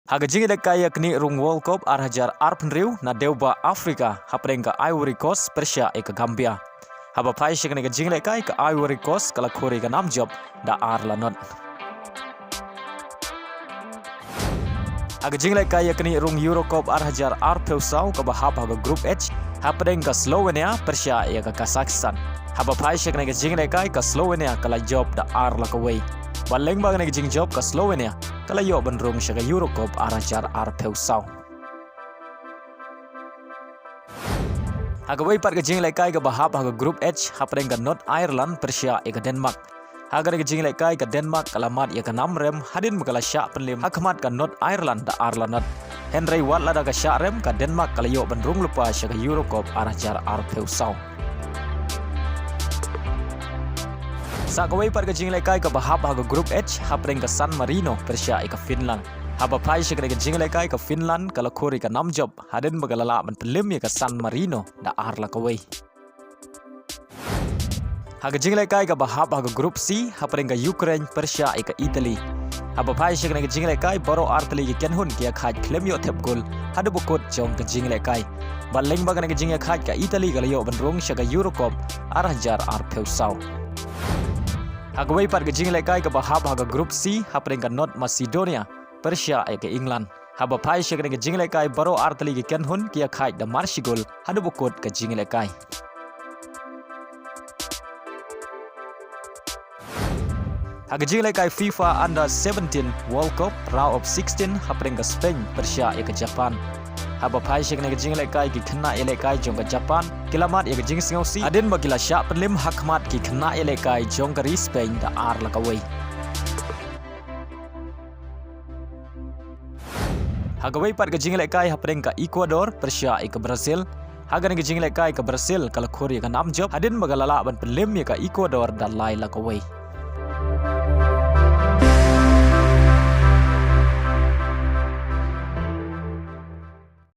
Haga jingi kaya kini rung World Cup arhajar arpenriu na deuba Afrika haprengka Ivory Coast Persia eka Gambia. Haba pai shikani ka jingi kaya ka Ivory Coast kala kuri ka namjob da Arlanot. Haga jingi kaya kini rung Euro Cup arhajar arpeusau ka bahap haga Group H haprengka Slovenia Persia eka Kazakhstan. Haba pai shikani ka jingi kaya ka Slovenia kala job da Arla kawai. Baleng bagana ka jing job ka Slovenia kala yo benrung shaga Euro Cup arhajar arpeusau. Haga wai pat ka jing kai ka bahap haga Group H hapreng ka North Ireland Persia eka Denmark. Haga ka jing kai ka Denmark kalamat eka namrem hadin makala sya penlim hakmat ka North Ireland da Arlanot. Henry Watt lada ka sya rem ka Denmark kala yo benrung lupa shaga Euro Cup arhajar arpeusau. Sakawai par ka jinglai kai ka bahap haga Group H hapreng ka San Marino Persia eka Finland. Haba pai shikre ka jinglai kai ka Finland kala kori ka namjob hadin magalala man pelim ka San Marino da Arla kawai. Haga jinglai kai ka bahap haga Group C hapreng ka Ukraine Persia eka Italy. Haba pai shikre ka jinglai kai baro artali ki kenhun kia khaj klem yo thepkul hadu bukut jong ka jinglai kai. Baleng bagana ka jinglai khaj ka Italy kala yo benrung shaga Euro Cup arhajar arpeusau. Hagawai par ka jinglai kai ka bahap haga Group C hapreng ka North Macedonia Persia eka England. Haba pai shikre ka jinglai kai baro artali ki kenhun kia khaj da Marshigol hadu bukut ka jinglai kai. Haga jinglai kai FIFA Under 17 World Cup Round of 16 hapreng ka Spain Persia eka Japan. Haba pai shikne ka jinglai kai ki khna ele kai jong ka Japan kilamat eka jing singausi adin bagila sya penlim hakmat ki khna ele kai jong ka Spain da Arla kawai. Hagawai par ka jinglai kai hapreng ka Ecuador Persia eka Brazil. Haga ka jinglai kai ka Brazil kala khori ka namjob adin bagalala ban penlim ka Ecuador da Laila kawai.